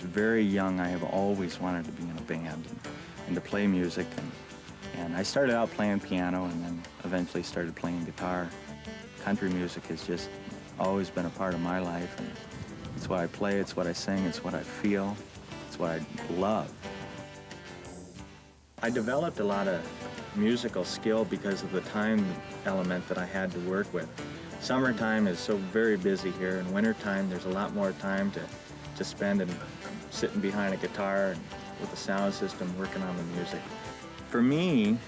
was very young, I have always wanted to be in a band and to play music. And I started out playing piano and then eventually started playing guitar. Country music has just always been a part of my life, and it's what I play, it's what I sing, it's what I feel, it's what I love. I developed a lot of musical skill because of the time element that I had to work with. Summertime is so very busy here, and wintertime there's a lot more time to spend and sitting behind a guitar and with a sound system working on the music. For me,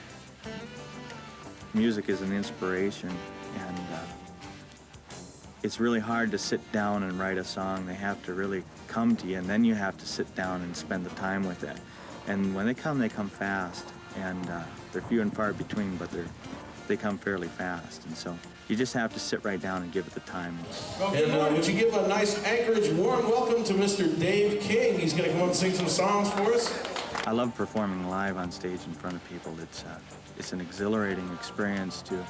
music is an inspiration, and it's really hard to sit down and write a song. They have to really come to you, and then you have to sit down and spend the time with it. And when they come fast, and they're few and far between, but they come fairly fast. And so you just have to sit right down and give it the time. And would you give a nice Anchorage warm welcome to Mr. Dave King? He's going to come up and sing some songs for us. I love performing live on stage in front of people. It's an exhilarating experience to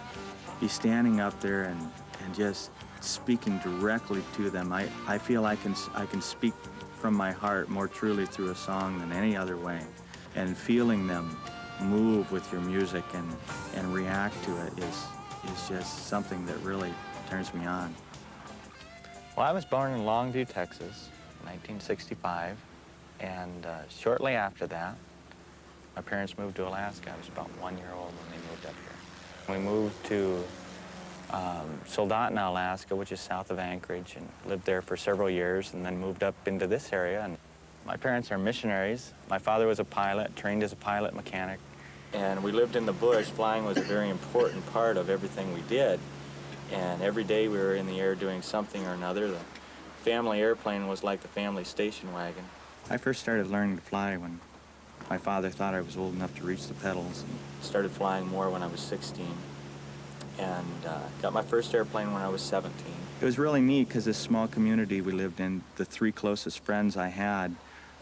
be standing up there and just speaking directly to them. I feel I can speak from my heart more truly through a song than any other way. And feeling them move with your music and react to it is just something that really turns me on. Well, I was born in Longview, Texas, in 1965, and shortly after that, my parents moved to Alaska. I was about 1 year old when they moved up here. We moved to Soldotna, Alaska, which is south of Anchorage, and lived there for several years, and then moved up into this area. And my parents are missionaries. My father was a pilot, trained as a pilot mechanic. And we lived in the bush. Flying was a very important part of everything we did. And every day we were in the air doing something or another. The family airplane was like the family station wagon. I first started learning to fly when my father thought I was old enough to reach the pedals. Started flying more when I was 16. And got my first airplane when I was 17. It was really neat because this small community we lived in, the three closest friends I had,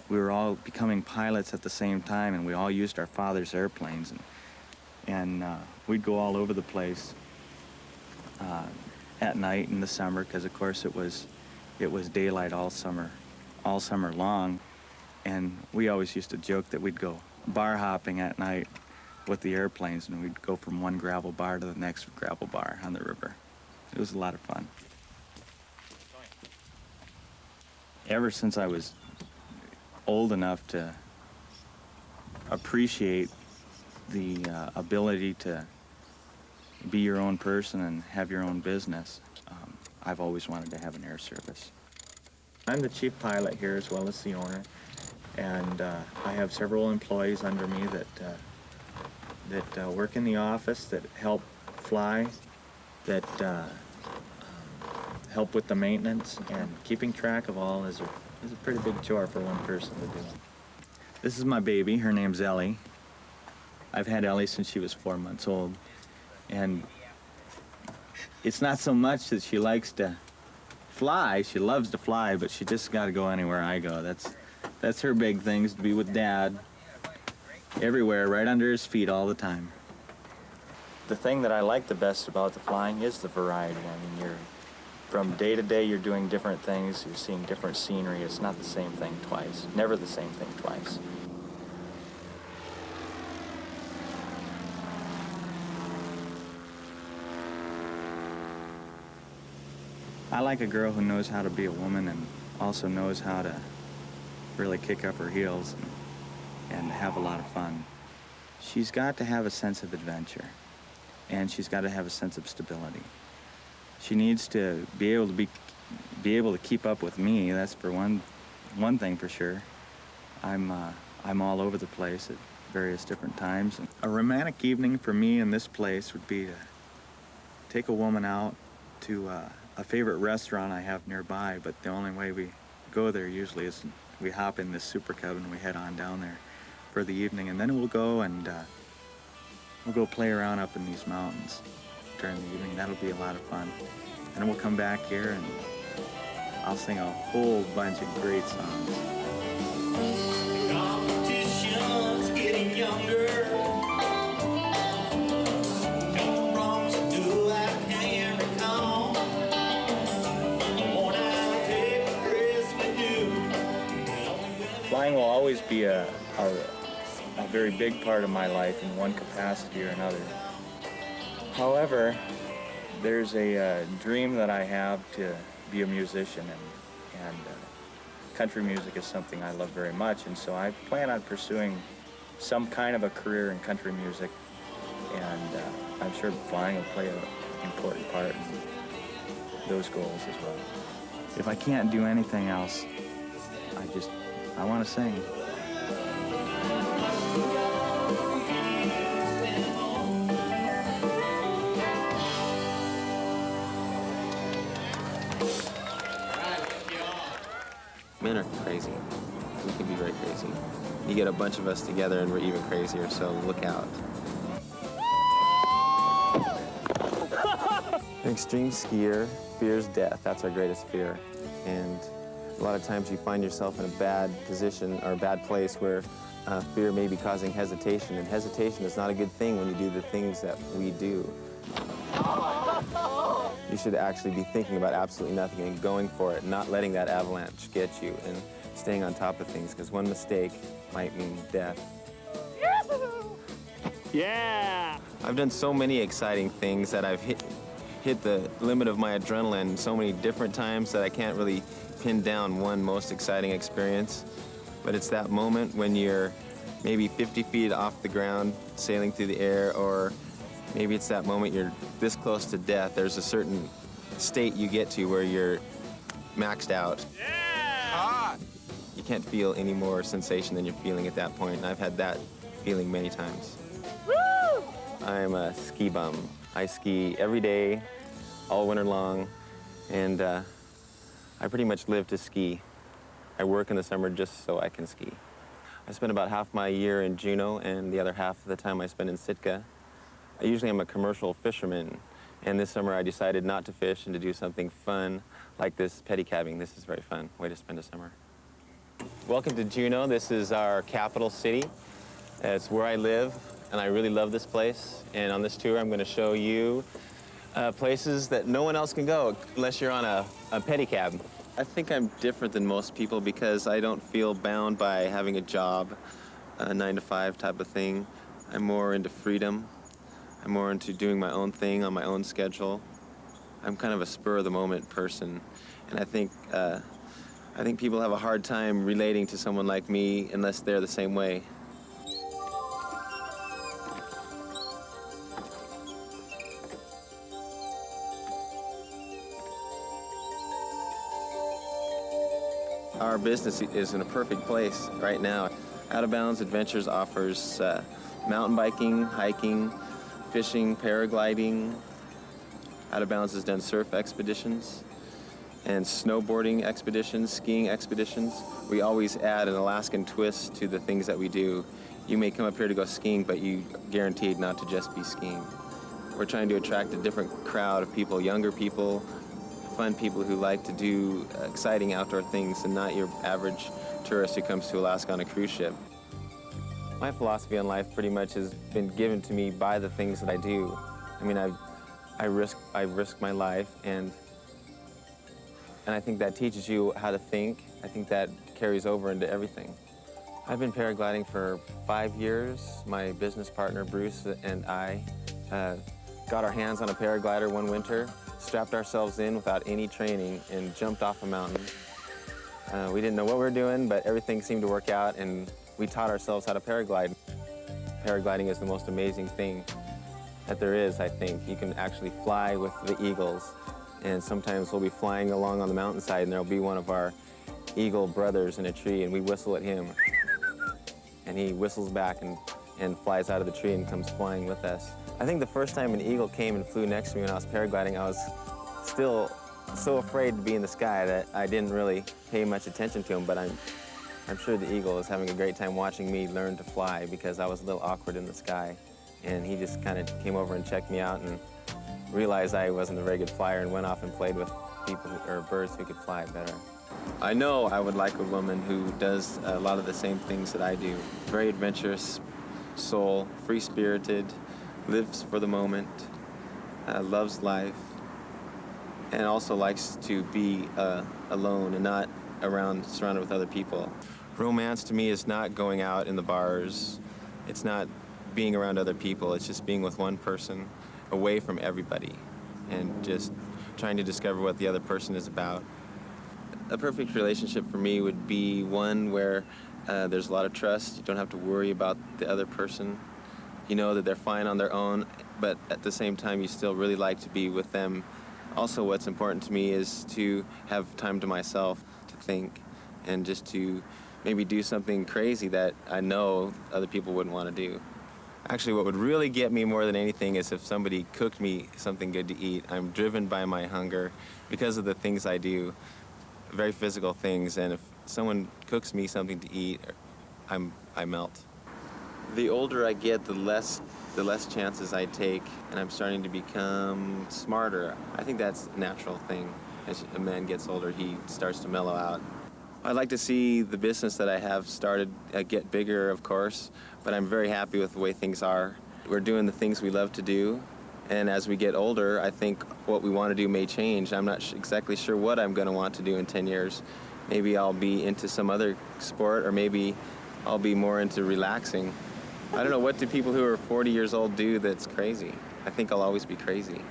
we were all becoming pilots at the same time, and we all used our father's airplanes. And we'd go all over the place at night in the summer, because of course it was daylight all summer long. And we always used to joke that we'd go bar hopping at night with the airplanes, and we'd go from one gravel bar to the next gravel bar on the river. It was a lot of fun. Ever since I was old enough to appreciate the ability to be your own person and have your own business, I've always wanted to have an air service. I'm the chief pilot here as well as the owner, and I have several employees under me that work in the office, that help fly, that help with the maintenance, and keeping track of all is a pretty big chore for one person to do. This is my baby. Her name's Ellie. I've had Ellie since she was 4 months old, and it's not so much that she likes to fly. She loves to fly, but she just got to go anywhere I go. That's her big thing, is to be with Dad everywhere, right under his feet all the time. The thing that I like the best about the flying is the variety. I mean, from day to day, you're doing different things. You're seeing different scenery. It's not the same thing twice. Never the same thing twice. I like a girl who knows how to be a woman and also knows how to really kick up her heels and have a lot of fun. She's got to have a sense of adventure, and she's got to have a sense of stability. She needs to be able to keep up with me. That's for one thing for sure. I'm all over the place at various different times. A romantic evening for me in this place would be to take a woman out to a favorite restaurant I have nearby, but the only way we go there usually is we hop in this Super Cub and we head on down there for the evening, and then we'll go play around up in these mountains during the evening. That'll be a lot of fun. And we'll come back here and I'll sing a whole bunch of great songs. The competition's getting younger. No wrongs to do, I can't recall. Won't I take a risk with you? be a very big part of my life in one capacity or another. However, there's a dream that I have to be a musician, and country music is something I love very much, and so I plan on pursuing some kind of a career in country music, and I'm sure flying will play an important part in those goals as well. If I can't do anything else, I want to sing. Men are crazy. We can be very crazy. You get a bunch of us together and we're even crazier, so look out. An extreme skier fears death. That's our greatest fear. And a lot of times you find yourself in a bad position or a bad place where fear may be causing hesitation. And hesitation is not a good thing when you do the things that we do. You should actually be thinking about absolutely nothing and going for it, not letting that avalanche get you, and staying on top of things, because one mistake might mean death. Yeah! I've done so many exciting things that I've hit the limit of my adrenaline so many different times that I can't really pin down one most exciting experience. But it's that moment when you're maybe 50 feet off the ground, sailing through the air, or maybe it's that moment you're this close to death. There's a certain state you get to where you're maxed out. Yeah! You can't feel any more sensation than you're feeling at that point, and I've had that feeling many times. Woo! I'm a ski bum. I ski every day, all winter long, and I pretty much live to ski. I work in the summer just so I can ski. I spend about half my year in Juneau, and the other half of the time I spend in Sitka. I usually am a commercial fisherman, and this summer I decided not to fish and to do something fun like this pedicabbing. This is very fun. Way to spend a summer. Welcome to Juneau. This is our capital city. It's where I live, and I really love this place. And on this tour, I'm going to show you places that no one else can go unless you're on a pedicab. I think I'm different than most people because I don't feel bound by having a job, a 9-to-5 type of thing. I'm more into freedom. I'm more into doing my own thing on my own schedule. I'm kind of a spur-of-the-moment person, and I think people have a hard time relating to someone like me unless they're the same way. Our business is in a perfect place right now. Out of Bounds Adventures offers mountain biking, hiking, fishing, paragliding. Out of Bounds has done surf expeditions and snowboarding expeditions, skiing expeditions. We always add an Alaskan twist to the things that we do. You may come up here to go skiing, but you guaranteed not to just be skiing. We're trying to attract a different crowd of people, younger people, fun people who like to do exciting outdoor things and not your average tourist who comes to Alaska on a cruise ship. My philosophy on life pretty much has been given to me by the things that I do. I mean, I risk my life, and I think that teaches you how to think. I think that carries over into everything. I've been paragliding for 5 years. My business partner, Bruce, and I got our hands on a paraglider one winter, strapped ourselves in without any training, and jumped off a mountain. We didn't know what we were doing, but everything seemed to work out, and we taught ourselves how to paraglide. Paragliding is the most amazing thing that there is, I think. You can actually fly with the eagles, and sometimes we'll be flying along on the mountainside, and there'll be one of our eagle brothers in a tree, and we whistle at him, and he whistles back and flies out of the tree and comes flying with us. I think the first time an eagle came and flew next to me when I was paragliding, I was still so afraid to be in the sky that I didn't really pay much attention to him, but I'm sure the eagle is having a great time watching me learn to fly because I was a little awkward in the sky. And he just kind of came over and checked me out and realized I wasn't a very good flyer and went off and played with people or birds who could fly better. I know I would like a woman who does a lot of the same things that I do. Very adventurous soul, free-spirited, lives for the moment, loves life, and also likes to be alone and not surrounded with other people. Romance to me is not going out in the bars. It's not being around other people. It's just being with one person, away from everybody, and just trying to discover what the other person is about. A perfect relationship for me would be one where there's a lot of trust. You don't have to worry about the other person. You know that they're fine on their own, but at the same time, you still really like to be with them. Also, what's important to me is to have time to myself, to think, and just to maybe do something crazy that I know other people wouldn't want to do. Actually, what would really get me more than anything is if somebody cooked me something good to eat. I'm driven by my hunger because of the things I do, very physical things, and if someone cooks me something to eat, I melt. The older I get, the less chances I take, and I'm starting to become smarter. I think that's a natural thing. As a man gets older, he starts to mellow out. I'd like to see the business that I have started get bigger, of course, but I'm very happy with the way things are. We're doing the things we love to do, and as we get older, I think what we want to do may change. I'm not exactly sure what I'm going to want to do in 10 years. Maybe I'll be into some other sport, or maybe I'll be more into relaxing. I don't know, what do people who are 40 years old do that's crazy? I think I'll always be crazy.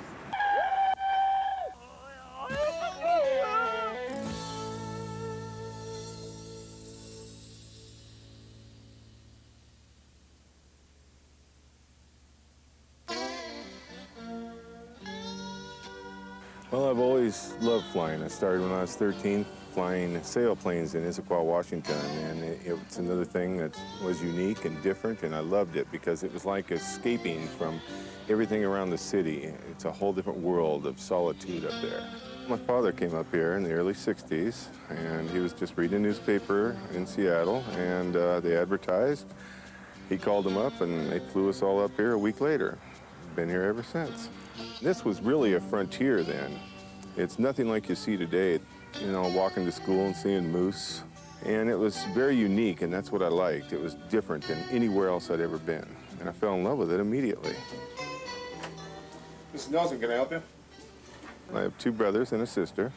Well, I've always loved flying. I started when I was 13, flying sailplanes in Issaquah, Washington, and it's another thing that was unique and different, and I loved it because it was like escaping from everything around the city. It's a whole different world of solitude up there. My father came up here in the early 60s, and he was just reading a newspaper in Seattle, and they advertised. He called them up, and they flew us all up here a week later. Been here ever since. This was really a frontier then. It's nothing like you see today. You know, walking to school and seeing moose. And it was very unique, and that's what I liked. It was different than anywhere else I'd ever been. And I fell in love with it immediately. Mrs. Nelson, can I help you? I have 2 brothers and a sister,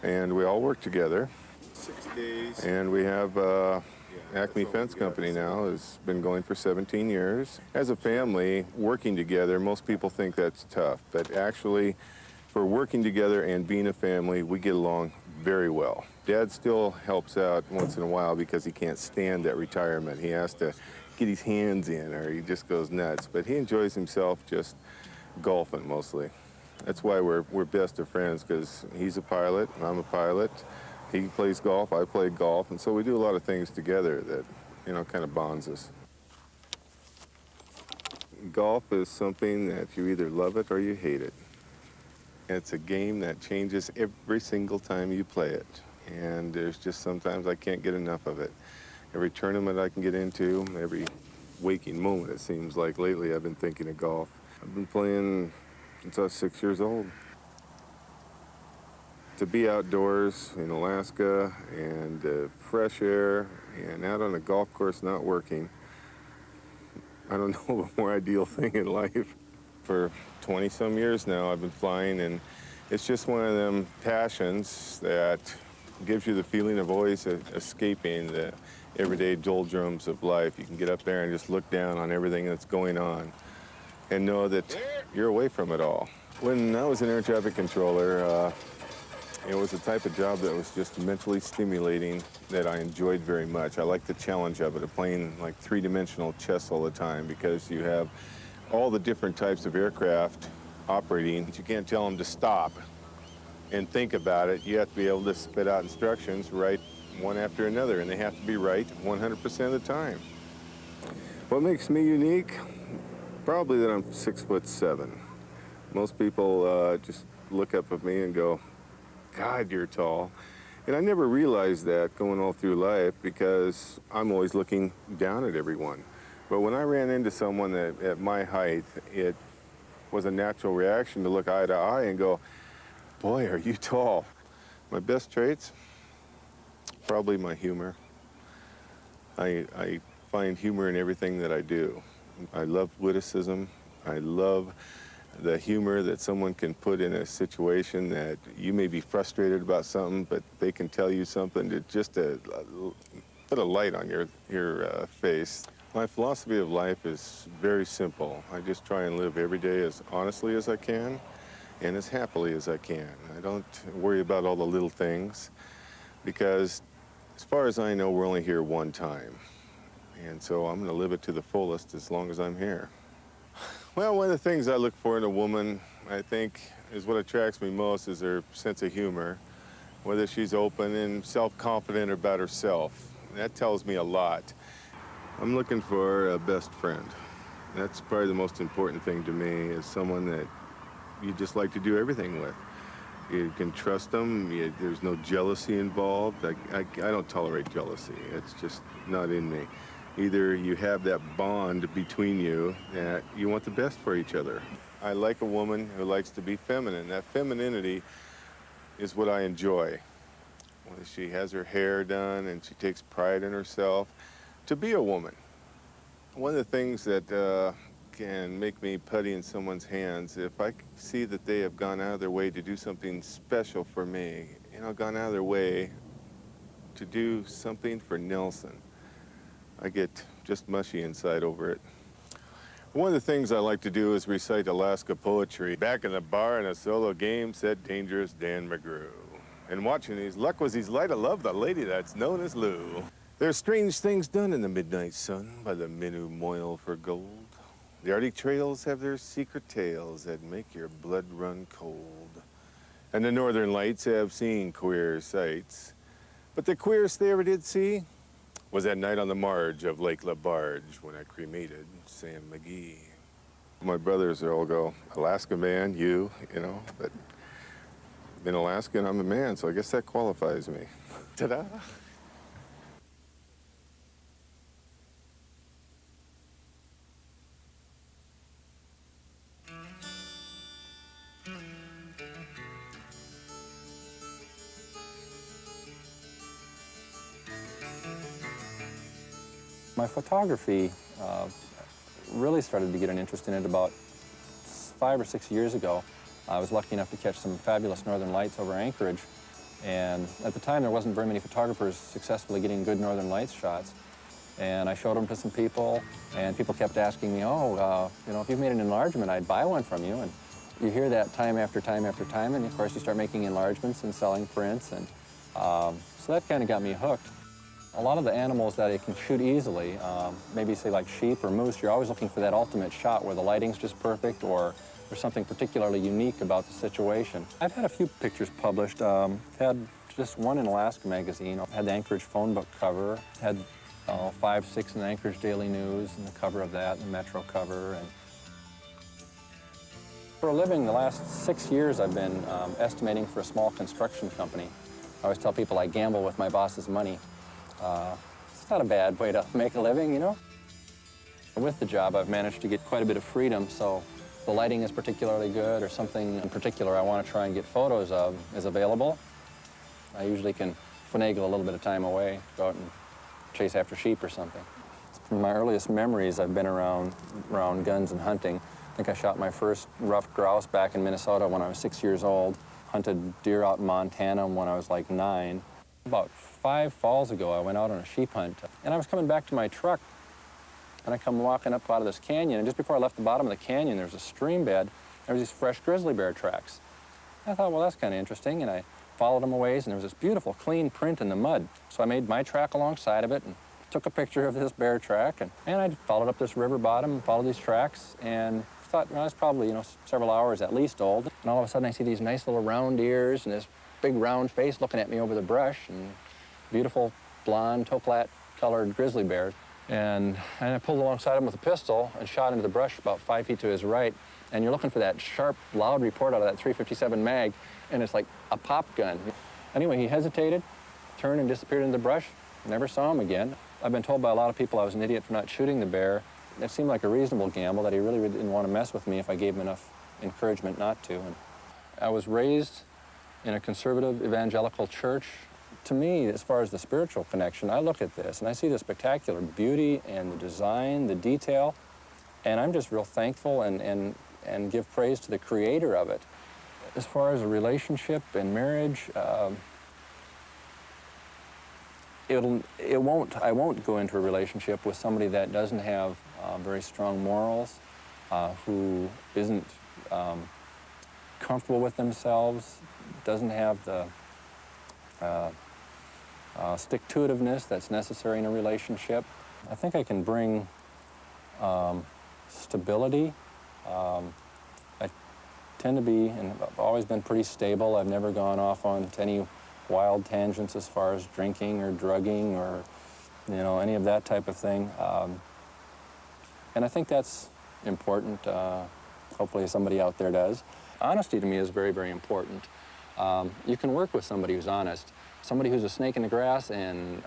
and we all work together. 6 days. And we have Acme Fence Company now. Has been going for 17 years. As a family, working together, most people think that's tough, but actually, for working together and being a family, we get along very well. Dad still helps out once in a while because he can't stand that retirement. He has to get his hands in or he just goes nuts, but he enjoys himself just golfing mostly. That's why we're best of friends, because he's a pilot, I'm a pilot. He plays golf, I play golf, and so we do a lot of things together that, you know, kind of bonds us. Golf is something that you either love it or you hate it. It's a game that changes every single time you play it, and there's just sometimes I can't get enough of it. Every tournament I can get into, every waking moment, it seems like lately I've been thinking of golf. I've been playing since I was 6 years old. To be outdoors in Alaska and fresh air and out on a golf course not working, I don't know a more ideal thing in life. For 20-some years now I've been flying, and it's just one of them passions that gives you the feeling of always escaping the everyday doldrums of life. You can get up there and just look down on everything that's going on and know that you're away from it all. When I was an air traffic controller, it was a type of job that was just mentally stimulating that I enjoyed very much. I liked the challenge of it, of playing like 3-dimensional chess all the time, because you have all the different types of aircraft operating. You can't tell them to stop and think about it. You have to be able to spit out instructions right one after another, and they have to be right 100% of the time. What makes me unique? Probably that I'm 6'7". Most people just look up at me and go, God, you're tall. And I never realized that going all through life, because I'm always looking down at everyone. But when I ran into someone at my height, it was a natural reaction to look eye to eye and go, boy, are you tall. My best traits? Probably my humor. I find humor in everything that I do. I love witticism. I love the humor that someone can put in a situation that you may be frustrated about something, but they can tell you something that just put a light on your face. My philosophy of life is very simple. I just try and live every day as honestly as I can and as happily as I can. I don't worry about all the little things because as far as I know, we're only here one time. And so I'm going to live it to the fullest as long as I'm here. Well, one of the things I look for in a woman, I think, is what attracts me most is her sense of humor, whether she's open and self-confident about herself. That tells me a lot. I'm looking for a best friend. That's probably the most important thing to me, is someone that you just like to do everything with. You can trust them. There's no jealousy involved. I don't tolerate jealousy. It's just not in me. Either you have that bond between you that you want the best for each other. I like a woman who likes to be feminine. That femininity is what I enjoy. When she has her hair done and she takes pride in herself. To be a woman, one of the things that can make me putty in someone's hands, if I see that they have gone out of their way to do something special for me, you know, gone out of their way to do something for Nelson, I get just mushy inside over it. One of the things I like to do is recite Alaska poetry. Back in the bar in a solo game, said Dangerous Dan McGrew. And watching these, luck was his light. I love the lady that's known as Lou. There's strange things done in the midnight sun by the men who moil for gold. The Arctic trails have their secret tales that make your blood run cold. And the Northern Lights have seen queer sights. But the queerest they ever did see was that night on the marge of Lake LaBarge when I cremated Sam McGee. My brothers all go, AlaskaMen, you know, but in Alaska and I'm a man, so I guess that qualifies me. Ta-da! My photography really started to get an interest in it about 5 or 6 years ago. I was lucky enough to catch some fabulous northern lights over Anchorage, and at the time there wasn't very many photographers successfully getting good northern lights shots. And I showed them to some people, and people kept asking me, oh, you know, if you've made an enlargement, I'd buy one from you. And you hear that time after time after time, and of course you start making enlargements and selling prints, and so that kind of got me hooked. A lot of the animals that I can shoot easily, maybe say like sheep or moose, you're always looking for that ultimate shot where the lighting's just perfect or there's something particularly unique about the situation. I've had a few pictures published. Had just one in Alaska magazine. Had the Anchorage phone book cover. Had 5, 6 in the Anchorage Daily News and the cover of that, the Metro cover. And for a living, the last 6 years I've been estimating for a small construction company. I always tell people I gamble with my boss's money. It's not a bad way to make a living, you know. With the job, I've managed to get quite a bit of freedom, so if the lighting is particularly good or something in particular I want to try and get photos of is available, I usually can finagle a little bit of time away, go out and chase after sheep or something. From my earliest memories, I've been around guns and hunting. I think I shot my first ruffed grouse back in Minnesota when I was 6 years old. Hunted deer out in Montana when I was like 9. About 5 falls ago, I went out on a sheep hunt, and I was coming back to my truck, and I come walking up out of this canyon, and just before I left the bottom of the canyon, there was a stream bed. There was these fresh grizzly bear tracks. I thought, well, that's kind of interesting, and I followed them a ways, and there was this beautiful, clean print in the mud. So I made my track alongside of it and took a picture of this bear track, and I followed up this river bottom and followed these tracks, and thought, well, it's probably, you know, several hours at least old. And all of a sudden, I see these nice little round ears and this big round face looking at me over the brush, and beautiful blonde toplat-colored grizzly bear. And I pulled alongside him with a pistol and shot into the brush about 5 feet to his right. And you're looking for that sharp, loud report out of that .357 mag, and it's like a pop gun. Anyway, he hesitated, turned and disappeared in the brush. Never saw him again. I've been told by a lot of people I was an idiot for not shooting the bear. It seemed like a reasonable gamble that he really didn't want to mess with me if I gave him enough encouragement not to. And I was raised in a conservative evangelical church. To me, as far as the spiritual connection, I look at this and I see the spectacular beauty and the design, the detail, and I'm just real thankful and give praise to the creator of it. As far as a relationship and marriage, I won't go into a relationship with somebody that doesn't have very strong morals, who isn't comfortable with themselves, doesn't have the stick-to-itiveness that's necessary in a relationship. I think I can bring stability. I tend to be, and I've always been pretty stable. I've never gone off on any wild tangents as far as drinking or drugging or, you know, any of that type of thing. And I think that's important. Hopefully somebody out there does. Honesty to me is very, very important. You can work with somebody who's honest. Somebody who's a snake in the grass and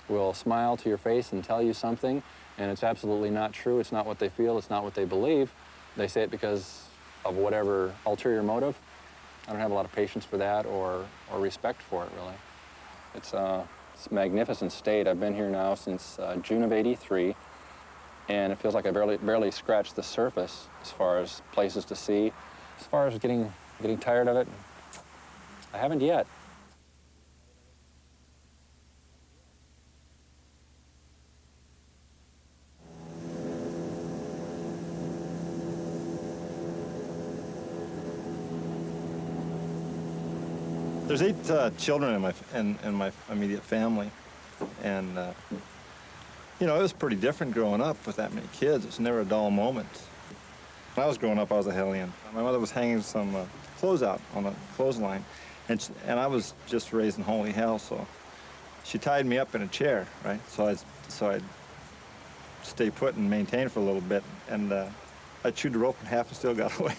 will smile to your face and tell you something, and it's absolutely not true. It's not what they feel. It's not what they believe. They say it because of whatever ulterior motive. I don't have a lot of patience for that or respect for it, really. It's a magnificent state. I've been here now since June of '83, and it feels like I barely scratched the surface as far as places to see. As far as getting tired of it, I haven't yet. There's 8 children in my immediate family, and you know, it was pretty different growing up with that many kids. It's never a dull moment. When I was growing up, I was a hellion. My mother was hanging some clothes out on a clothesline, and I was just raised in holy hell. So she tied me up in a chair, right? So I'd stay put and maintain for a little bit, and I chewed the rope in half and still got away.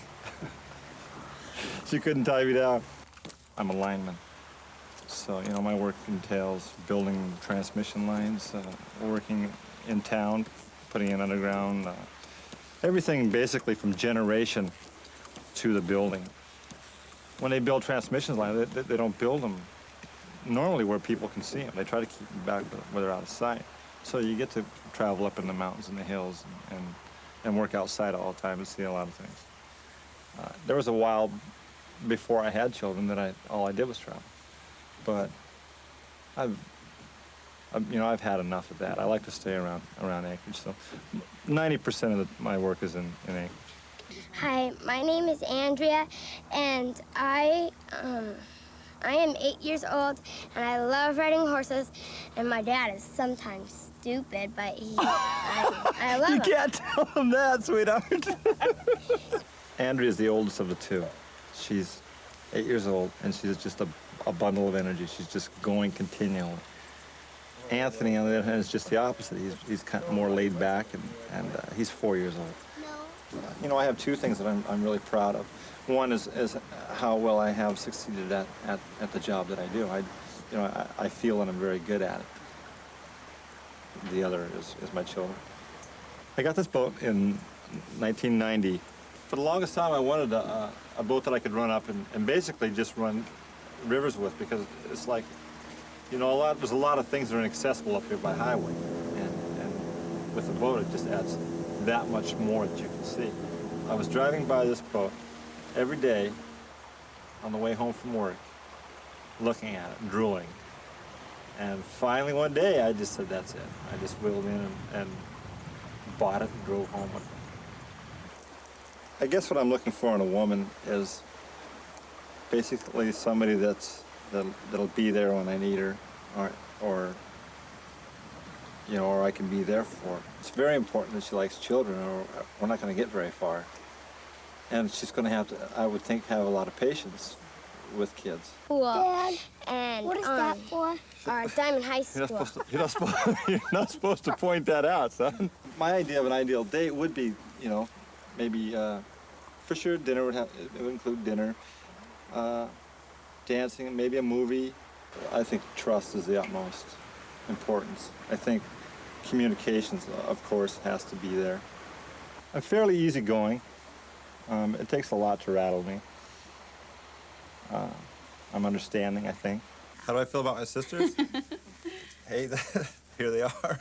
She couldn't tie me down. I'm a lineman, so, you know, my work entails building transmission lines, working in town, putting in underground, everything basically from generation to the building. When they build transmission lines, they don't build them normally where people can see them. They try to keep them back where they're out of sight. So you get to travel up in the mountains and the hills and work outside all the time and see a lot of things. There was a while before I had children that all I did was travel. But I've had enough of that. I like to stay around Anchorage. So 90% of my work is in Anchorage. Hi, my name is Andrea, and I am 8 years old, and I love riding horses. And my dad is sometimes stupid, but I love him. You can't tell him that, sweetheart. Andrea's the oldest of the 2. She's 8 years old, and she's just a bundle of energy. She's just going continually. Anthony, on the other hand, is just the opposite. He's kind of more laid back, and he's 4 years old. You know, I have 2 things that I'm really proud of. One is how well I have succeeded at the job that I do. I feel that I'm very good at it. The other is my children. I got this boat in 1990. For the longest time, I wanted a boat that I could run up and basically just run rivers with, because it's like, you know, there's a lot of things that are inaccessible up here by highway, and with the boat, it just adds that much more that you can see. I was driving by this boat every day on the way home from work, looking at it, drooling, and finally one day I just said, that's it. I just wheeled in and bought it and drove home with it. I guess what I'm looking for in a woman is basically somebody that'll be there when I need her, or you know, or I can be there for her. It's very important that she likes children, or we're not going to get very far. And she's going to have to, I would think, have a lot of patience with kids. Dad, and what is that for? Our Diamond High School. You're not supposed to point that out, son. My idea of an ideal date would be, you know, maybe for sure dinner it would include dinner, dancing, maybe a movie. I think trust is the utmost importance. I think communications, of course, has to be there. I'm fairly easygoing. It takes a lot to rattle me. I'm understanding, I think. How do I feel about my sisters? Hey, here they are.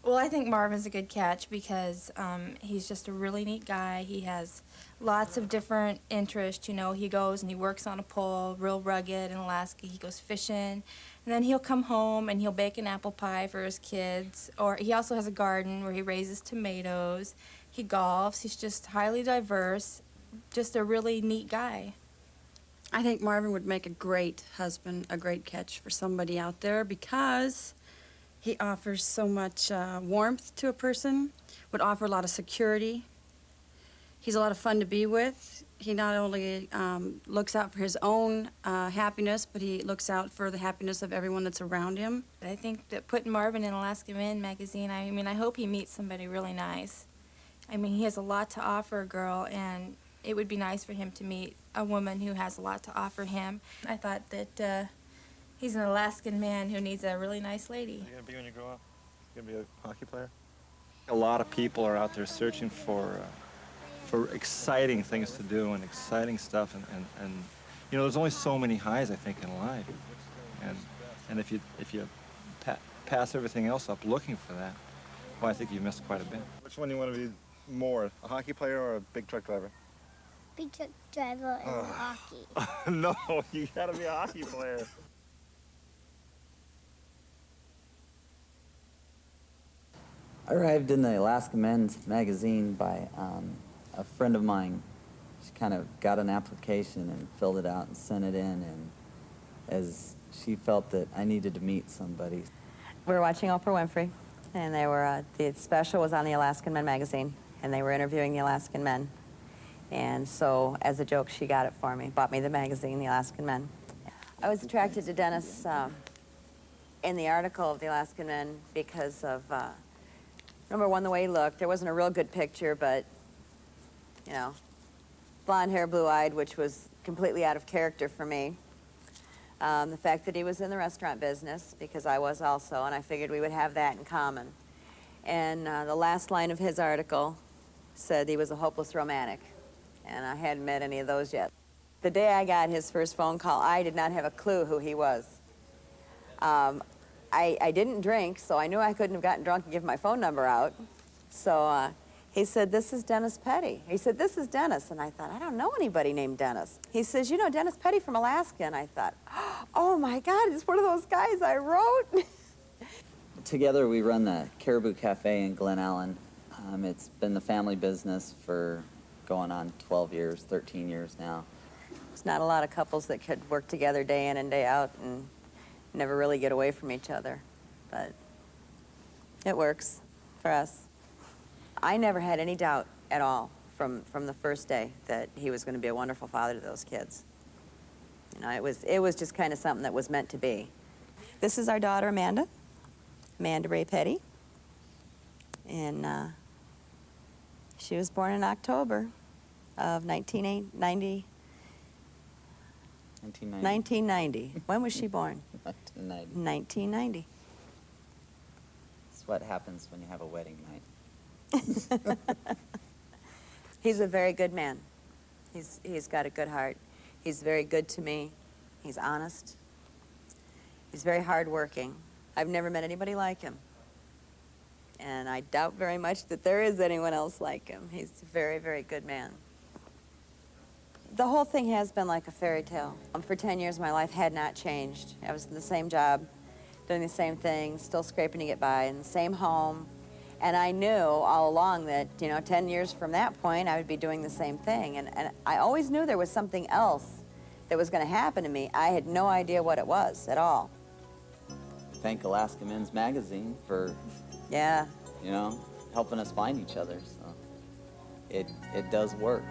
Well, I think Marvin's a good catch because he's just a really neat guy. He has lots of different interests. You know, he goes and he works on a pole, real rugged in Alaska. He goes fishing, and then he'll come home and he'll bake an apple pie for his kids. Or he also has a garden where he raises tomatoes. He golfs. He's just highly diverse, just a really neat guy. I think Marvin would make a great husband, a great catch for somebody out there because he offers so much warmth to a person, would offer a lot of security. He's a lot of fun to be with. He not only looks out for his own happiness, but he looks out for the happiness of everyone that's around him. I think that putting Marvin in AlaskaMen magazine, I mean, I hope he meets somebody really nice. I mean, he has a lot to offer a girl, and it would be nice for him to meet a woman who has a lot to offer him. I thought that he's an Alaskan man who needs a really nice lady. What are you going to be when you grow up? You going to be a hockey player? A lot of people are out there searching for exciting things to do and exciting stuff, and you know, there's only so many highs, I think, in life. And if you pass everything else up looking for that, well, I think you missed quite a bit. Which one do you want to be more, a hockey player or a big truck driver? Big truck driver and hockey. No, you gotta be a hockey player. I arrived in the AlaskaMen magazine by a friend of mine. She kind of got an application and filled it out and sent it in, and as she felt that I needed to meet somebody. We were watching Oprah Winfrey, and they were the special was on the AlaskaMen magazine, and they were interviewing the Alaskan men. And so, as a joke, she got it for me, bought me the magazine, the Alaskan Men. I was attracted to Dennis in the article of the Alaskan Men because of, number one, the way he looked. There wasn't a real good picture, but, you know, blonde hair, blue-eyed, which was completely out of character for me. The fact that he was in the restaurant business, because I was also, and I figured we would have that in common. And the last line of his article said he was a hopeless romantic. And I hadn't met any of those yet. The day I got his first phone call, I did not have a clue who he was. I didn't drink, so I knew I couldn't have gotten drunk and give my phone number out. So he said, "This is Dennis Petty." He said, "This is Dennis." And I thought, I don't know anybody named Dennis. He says, "You know Dennis Petty from Alaska?" And I thought, oh my God, it's one of those guys I wrote. Together we run the Caribou Cafe in Glen Allen. It's been the family business for going on 12 years, 13 years now. There's not a lot of couples that could work together day in and day out and never really get away from each other, but it works for us. I never had any doubt at all from the first day that he was going to be a wonderful father to those kids. You know, it was just kind of something that was meant to be. This is our daughter, Amanda Ray Petty, and she was born in October of 1990. 1990. When was she born? 1990. 1990. It's what happens when you have a wedding night. He's a very good man. He's got a good heart. He's very good to me. He's honest. He's very hardworking. I've never met anybody like him. And I doubt very much that there is anyone else like him. He's a very, very good man. The whole thing has been like a fairy tale. For 10 years, my life had not changed. I was in the same job, doing the same thing, still scraping to get by, in the same home. And I knew all along that, you know, 10 years from that point, I would be doing the same thing. And I always knew there was something else that was going to happen to me. I had no idea what it was at all. Thank AlaskaMen's magazine for, yeah, you know, helping us find each other. So it does work.